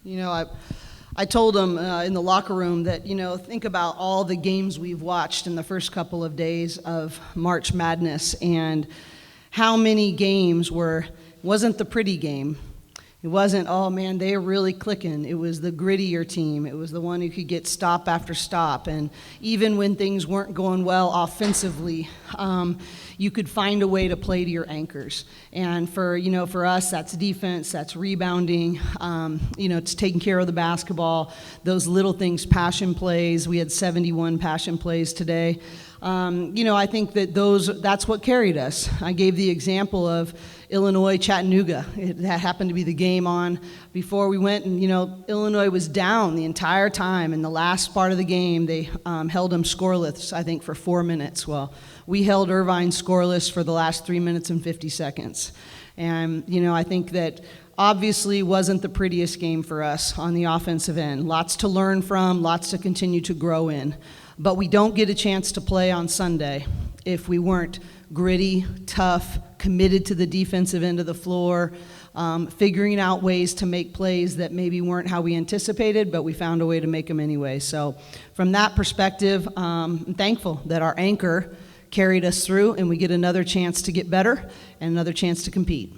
I told them in the locker room that, think about all the games we've watched in the first couple of days of March Madness and how many games wasn't the pretty game. It wasn't, oh man, they're really clicking. It was the grittier team. It was the one who could get stop after stop. And even when things weren't going well offensively, you could find a way to play to your anchors. And for us, that's defense, that's rebounding, it's taking care of the basketball, those little things, passion plays. We had 71 passion plays today. I think that's what carried us. I gave the example of Illinois, Chattanooga. That happened to be the game on before we went, and Illinois was down the entire time. In the last part of the game, they held them scoreless, I think, for 4 minutes. Well, we held Irvine scoreless for the last 3 minutes and 50 seconds. And, I think that obviously wasn't the prettiest game for us on the offensive end. Lots to learn from, lots to continue to grow in. But we don't get a chance to play on Sunday if we weren't gritty, tough, committed to the defensive end of the floor, figuring out ways to make plays that maybe weren't how we anticipated, but we found a way to make them anyway. So from that perspective, I'm thankful that our anchor carried us through and we get another chance to get better and another chance to compete.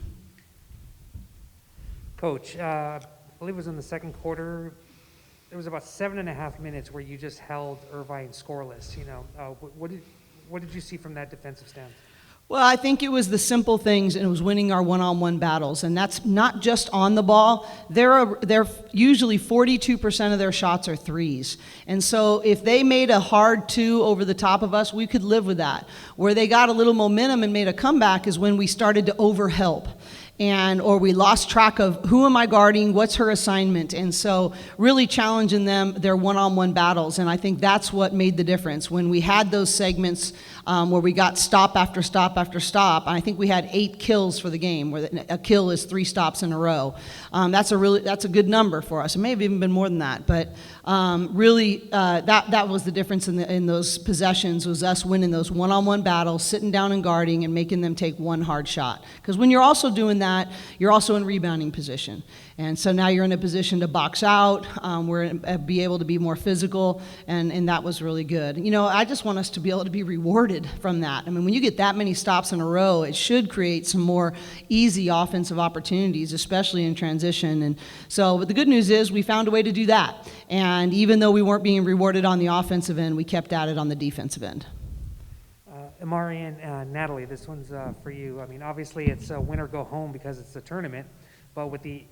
Coach, I believe it was in the second quarter, there was about 7.5 minutes where you just held Irvine scoreless. What did you see from that defensive stance? Well, I think it was the simple things, and it was winning our one-on-one battles, and that's not just on the ball. They're usually 42% of their shots are threes, and so if they made a hard two over the top of us, we could live with that. Where they got a little momentum and made a comeback is when we started to overhelp. Or we lost track of who am I guarding, what's her assignment, and so really challenging them, their one-on-one battles, and I think that's what made the difference. When we had those segments where we got stop after stop after stop, and I think we had 8 kills for the game, where a kill is 3 stops in a row. That's a good number for us. It may have even been more than that, but really that was the difference in those possessions, was us winning those one-on-one battles, sitting down and guarding, and making them take one hard shot. Because when you're also doing that, you're also in rebounding position. And so now you're in a position to box out, be able to be more physical, and that was really good. I just want us to be able to be rewarded from that. I mean, when you get that many stops in a row, it should create some more easy offensive opportunities, especially in transition. And so, but the good news is we found a way to do that. And even though we weren't being rewarded on the offensive end, we kept at it on the defensive end. Amari and Natalie, this one's for you. I mean, obviously it's a win or go home because it's a tournament, but with the,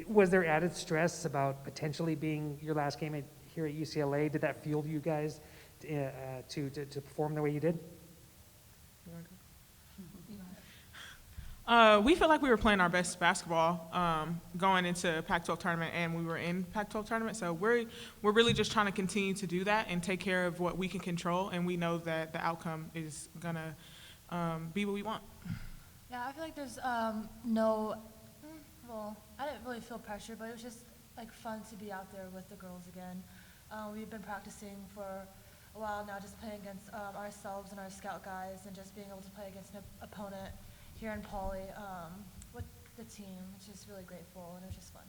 was there added stress about potentially being your last game here at UCLA? Did that fuel you guys to perform the way you did? We felt like we were playing our best basketball going into Pac-12 tournament, and we were in Pac-12 tournament. So we're really just trying to continue to do that and take care of what we can control, and we know that the outcome is gonna be what we want. Yeah, I feel like there's I didn't really feel pressure, but it was just like fun to be out there with the girls again. We've been practicing for a while now, just playing against ourselves and our scout guys, and just being able to play against an opponent here in Pauley with the team, which is really grateful, and it was just fun.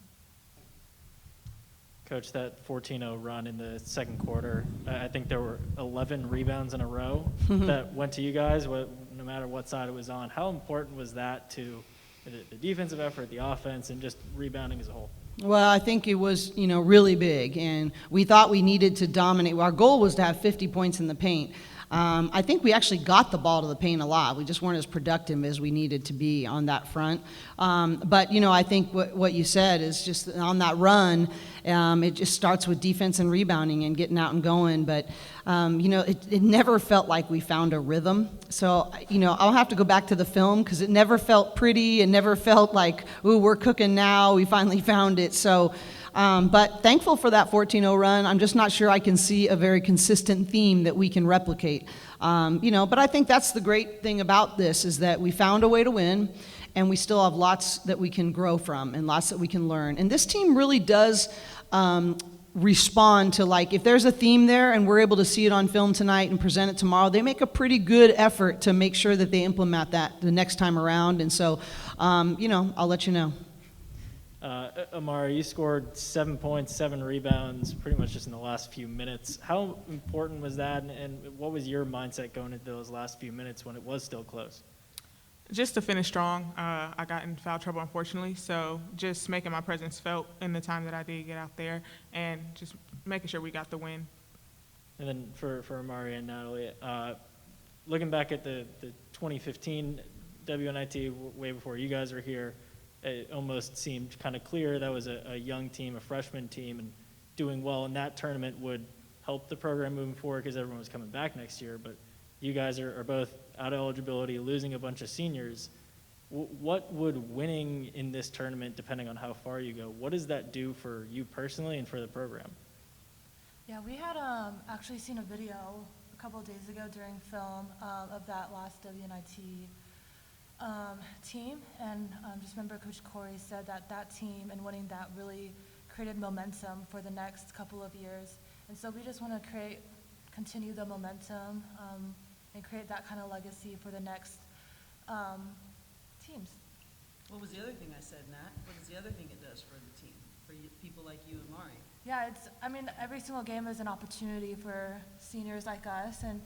Coach, that 14-0 run in the second quarter, I think there were 11 rebounds in a row that went to you guys, no matter what side it was on. How important was that to the defensive effort, the offense, and just rebounding as a whole? Well, I think it was, really big, and we thought we needed to dominate. Our goal was to have 50 points in the paint. I think we actually got the ball to the paint a lot. We just weren't as productive as we needed to be on that front. But, I think what you said is just on that run, it just starts with defense and rebounding and getting out and going. But, it never felt like we found a rhythm. So, I'll have to go back to the film because it never felt pretty. It never felt like, ooh, we're cooking now. We finally found it. So, but thankful for that 14-0 run. I'm just not sure I can see a very consistent theme that we can replicate. But I think that's the great thing about this is that we found a way to win, and we still have lots that we can grow from and lots that we can learn. And this team really does respond to, like, if there's a theme there and we're able to see it on film tonight and present it tomorrow, they make a pretty good effort to make sure that they implement that the next time around. And so, I'll let you know. Amari, you scored 7 points, 7 rebounds, pretty much just in the last few minutes. How important was that, and what was your mindset going into those last few minutes when it was still close? Just to finish strong. I got in foul trouble, unfortunately, so just making my presence felt in the time that I did get out there and just making sure we got the win. And then for Amari and Natalie, looking back at the 2015 WNIT, way before you guys were here, it almost seemed kind of clear that was a young team, a freshman team, and doing well in that tournament would help the program moving forward because everyone was coming back next year. But you guys are both out of eligibility, losing a bunch of seniors. What would winning in this tournament, depending on how far you go, what does that do for you personally and for the program? Yeah, we had actually seen a video a couple of days ago during film of that last WNIT team, and just remember Coach Cori said that team and winning that really created momentum for the next couple of years. And so we just want to continue the momentum and create that kind of legacy for the next teams. What was the other thing I said, Nat? What is the other thing it does for the team, for people like you and Mari? Yeah, every single game is an opportunity for seniors like us, and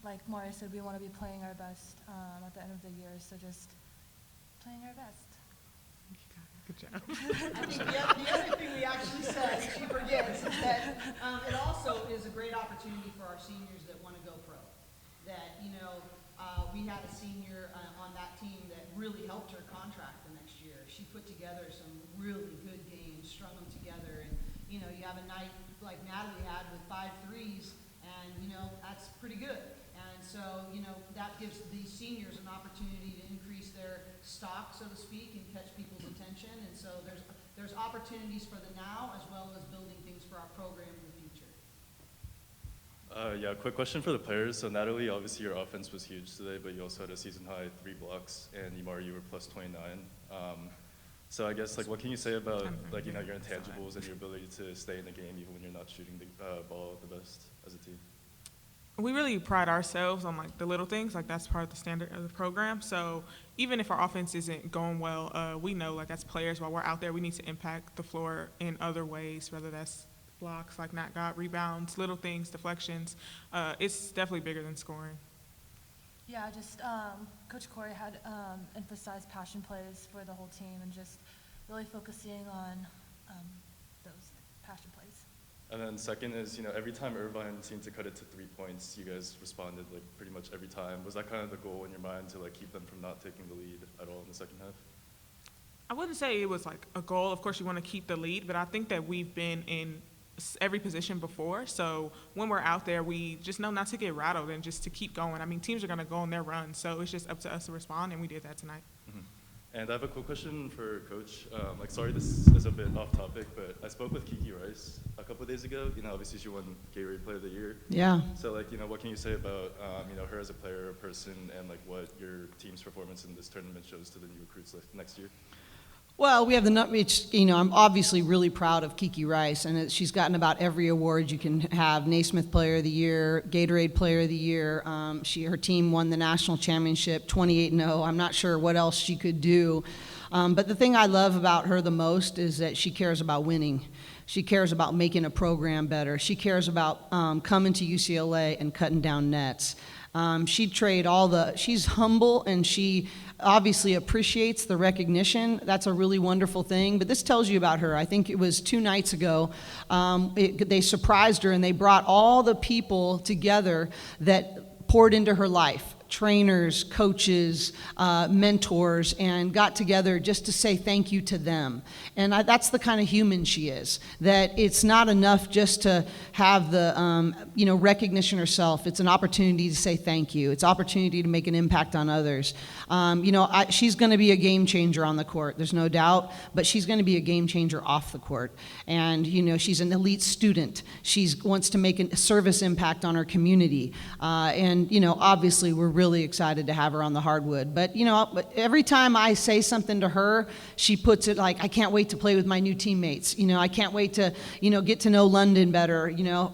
like Mari said, we want to be playing our best at the end of the year, so just playing our best. Good job. I think the other thing we actually said, she forgets, is that it also is a great opportunity for our seniors that want to go pro. That, we had a senior on that team that really helped her contract the next year. She put together some really good games, strung them together, and, you have a night like Natalie had with 5 threes, and, that's pretty good. And so, that gives these seniors an opportunity to increase their stock, so to speak, and catch people's attention. And so there's opportunities for the now as well as building things for our program in the future. Yeah, quick question for the players. So Natalie, obviously your offense was huge today, but you also had a season high 3 blocks, and Imari, you were plus 29. So I guess, what can you say about, your intangibles and your ability to stay in the game even when you're not shooting the ball the best as a team? We really pride ourselves on the little things, that's part of the standard of the program. So even if our offense isn't going well, we know as players while we're out there, we need to impact the floor in other ways, whether that's blocks like Nat got, rebounds, little things, deflections. It's definitely bigger than scoring. Yeah, just Coach Cori had emphasized passion plays for the whole team and just really focusing on those passion plays. And then second is, every time Irvine seemed to cut it to 3 points, you guys responded pretty much every time. Was that kind of the goal in your mind to keep them from not taking the lead at all in the second half? I wouldn't say it was a goal. Of course, you want to keep the lead, but I think that we've been in every position before. So when we're out there, we just know not to get rattled and just to keep going. I mean, teams are going to go on their run, so it's just up to us to respond, and we did that tonight. Mm-hmm. And I have a quick question for Coach. Sorry, this is a bit off topic, but I spoke with Kiki Rice a couple of days ago. Obviously she won Gatorade Player of the Year. Yeah. So, what can you say about, her as a player, a person, and what your team's performance in this tournament shows to the new recruits next year? Well, we have I'm obviously really proud of Kiki Rice, and she's gotten about every award you can have: Naismith Player of the Year, Gatorade Player of the Year. Her team won the national championship, 28-0. I'm not sure what else she could do. But the thing I love about her the most is that she cares about winning. She cares about making a program better. She cares about coming to UCLA and cutting down nets. She's humble, and she obviously appreciates the recognition. That's a really wonderful thing. But this tells you about her. I think it was 2 nights ago. They surprised her, and they brought all the people together that poured into her life. Trainers, coaches, mentors, and got together just to say thank you to them. And that's the kind of human she is, that it's not enough just to have the recognition herself. It's an opportunity to say thank you. It's an opportunity to make an impact on others. She's going to be a game changer on the court, there's no doubt, but she's going to be a game changer off the court. And she's an elite student. She wants to make a service impact on her community. And obviously we're really excited to have her on the hardwood. But, every time I say something to her, she puts it like, I can't wait to play with my new teammates. I can't wait to, get to know London better.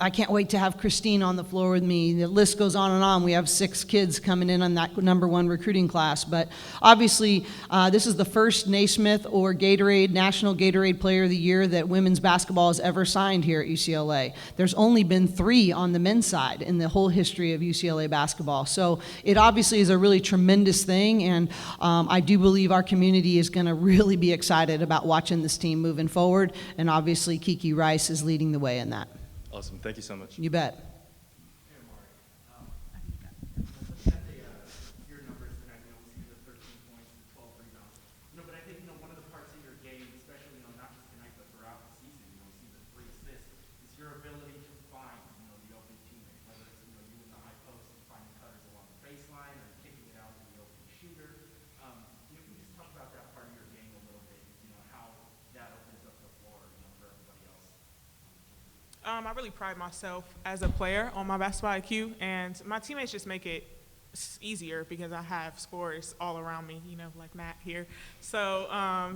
I can't wait to have Christine on the floor with me. The list goes on and on. We have 6 kids coming in on that #1 recruiting class. But obviously, this is the first Naismith or Gatorade, National Gatorade Player of the Year that women's basketball has ever signed here at UCLA. There's only been 3 on the men's side in the whole history of UCLA basketball. So it obviously is a really tremendous thing, and I do believe our community is going to really be excited about watching this team moving forward, and obviously Kiki Rice is leading the way in that. Awesome. Thank you so much. You bet. Looking at your numbers tonight, we see the 13 points, the 12 rebounds. But I think, one of the parts of your game, especially, not just tonight, but throughout the season, we see the 3 assists, is your ability to find, the open teammate, whether it's, you in the high post and finding cutters along the baseline or kicking it out to the open shooter. Can you just talk about that part of your game a little bit, how that opens up the floor, for everybody else? I really pride myself as a player on my basketball IQ, and my teammates just make it easier because I have scorers all around me, like Nat here. So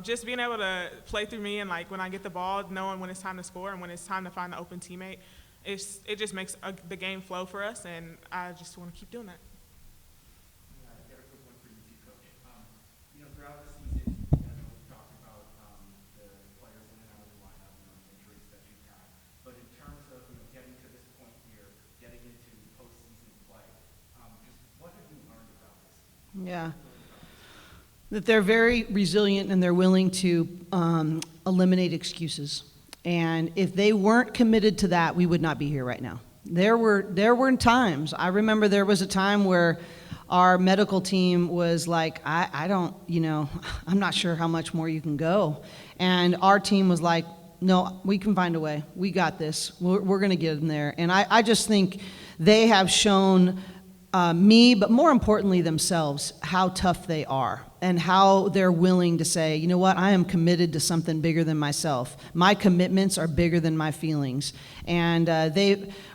just being able to play through me and when I get the ball, knowing when it's time to score and when it's time to find the open teammate, it just makes the game flow for us, and I just want to keep doing that. I got a quick one for you too, Coach. Throughout the season, we've talked about the players in and out of the lineup, injuries that you've had. But in terms of getting to this point here, getting into postseason play, just what have you learned about this? Yeah. That they're very resilient and they're willing to eliminate excuses. And if they weren't committed to that, we would not be here right now. There were times, I remember there was a time where our medical team was like, I don't, I'm not sure how much more you can go. And our team was like, no, we can find a way. We got this. We're going to get in there. And I just think they have shown me, but more importantly themselves, how tough they are and how they're willing to say, you know what, I am committed to something bigger than myself. My commitments are bigger than my feelings. And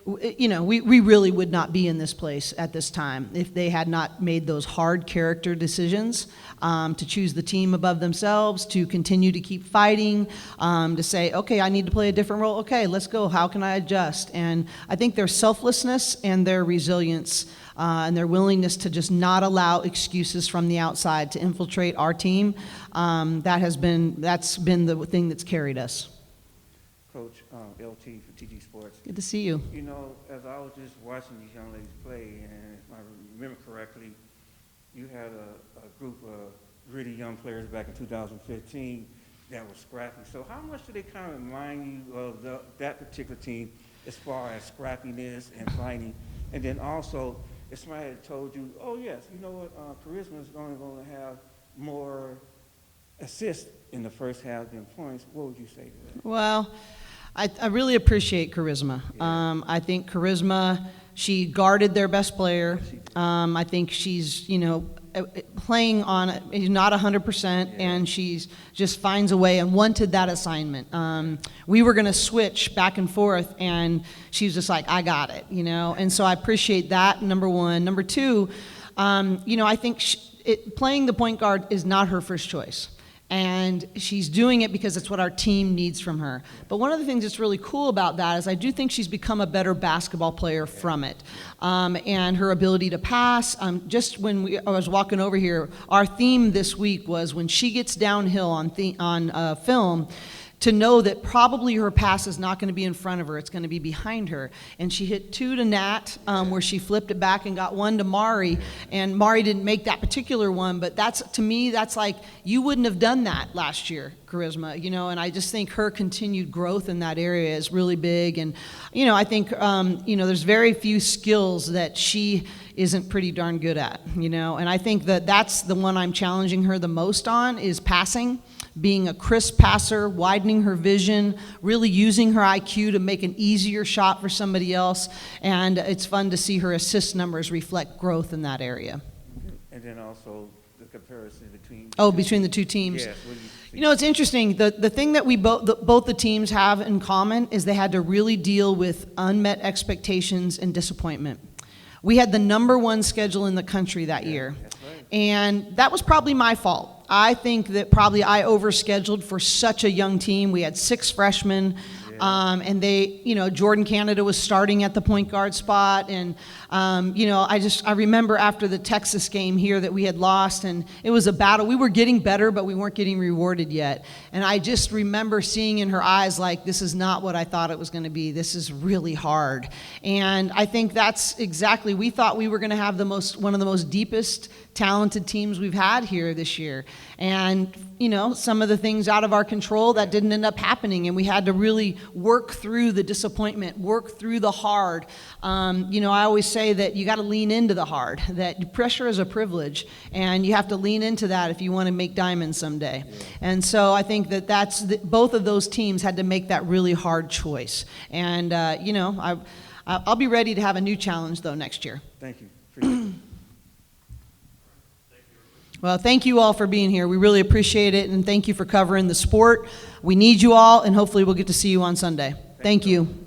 we really would not be in this place at this time if they had not made those hard character decisions to choose the team above themselves, to continue to keep fighting, to say, okay, I need to play a different role. Okay, let's go. How can I adjust? And I think their selflessness and their resilience and their willingness to just not allow excuses from the outside to infiltrate our team, that's been the thing that's carried us. Coach, LT for TG Sports. Good to see you. As I was just watching these young ladies play, and if I remember correctly, you had a group of really young players back in 2015 that were scrappy. So how much do they kind of remind you of that particular team as far as scrappiness and fighting? And then also, if somebody had told you, oh yes, you know what, Charisma is only going to have more assists in the first half than points, what would you say to that? Well, I really appreciate Charisma. Yeah. I think Charisma, she guarded their best player. I think she's, playing on, not 100%, and she's just finds a way and wanted that assignment. We were going to switch back and forth, and she was just like, I got it, And so I appreciate that, number one. Number two, I think playing the point guard is not her first choice. And she's doing it because it's what our team needs from her. But one of the things that's really cool about that is I do think she's become a better basketball player from it. And her ability to pass. Just when I was walking over here, our theme this week was when she gets downhill on film, to know that probably her pass is not going to be in front of her, it's going to be behind her. And she hit 2 to Nat, where she flipped it back and got 1 to Mari, and Mari didn't make that particular one, but to me, that's like, you wouldn't have done that last year, Charisma, and I just think her continued growth in that area is really big, and, I think, there's very few skills that she isn't pretty darn good at, and I think that's the one I'm challenging her the most on, is passing. Being a crisp passer, widening her vision, really using her IQ to make an easier shot for somebody else, and it's fun to see her assist numbers reflect growth in that area. And then also the comparison between... between the two teams. Yes. What do you see? It's interesting. The thing that both the teams have in common is they had to really deal with unmet expectations and disappointment. We had the #1 schedule in the country that year. That's right. And that was probably my fault. I think that probably I overscheduled for such a young team. We had 6 freshmen, and they, Jordan Canada was starting at the point guard spot. And, I remember after the Texas game here that we had lost, and it was a battle. We were getting better, but we weren't getting rewarded yet. And I just remember seeing in her eyes, like, this is not what I thought it was going to be. This is really hard. And I think that's exactly, we thought we were going to have one of the most deepest, talented teams we've had here this year. And, some of the things out of our control that didn't end up happening, and we had to really work through the disappointment, work through the hard. I always say that you got to lean into the hard, that pressure is a privilege, and you have to lean into that if you want to make diamonds someday. Yeah. And so I think that both of those teams had to make that really hard choice. And, I'll be ready to have a new challenge, though, next year. Thank you. Appreciate it. Well, thank you all for being here. We really appreciate it, and thank you for covering the sport. We need you all, and hopefully we'll get to see you on Sunday. Thank you.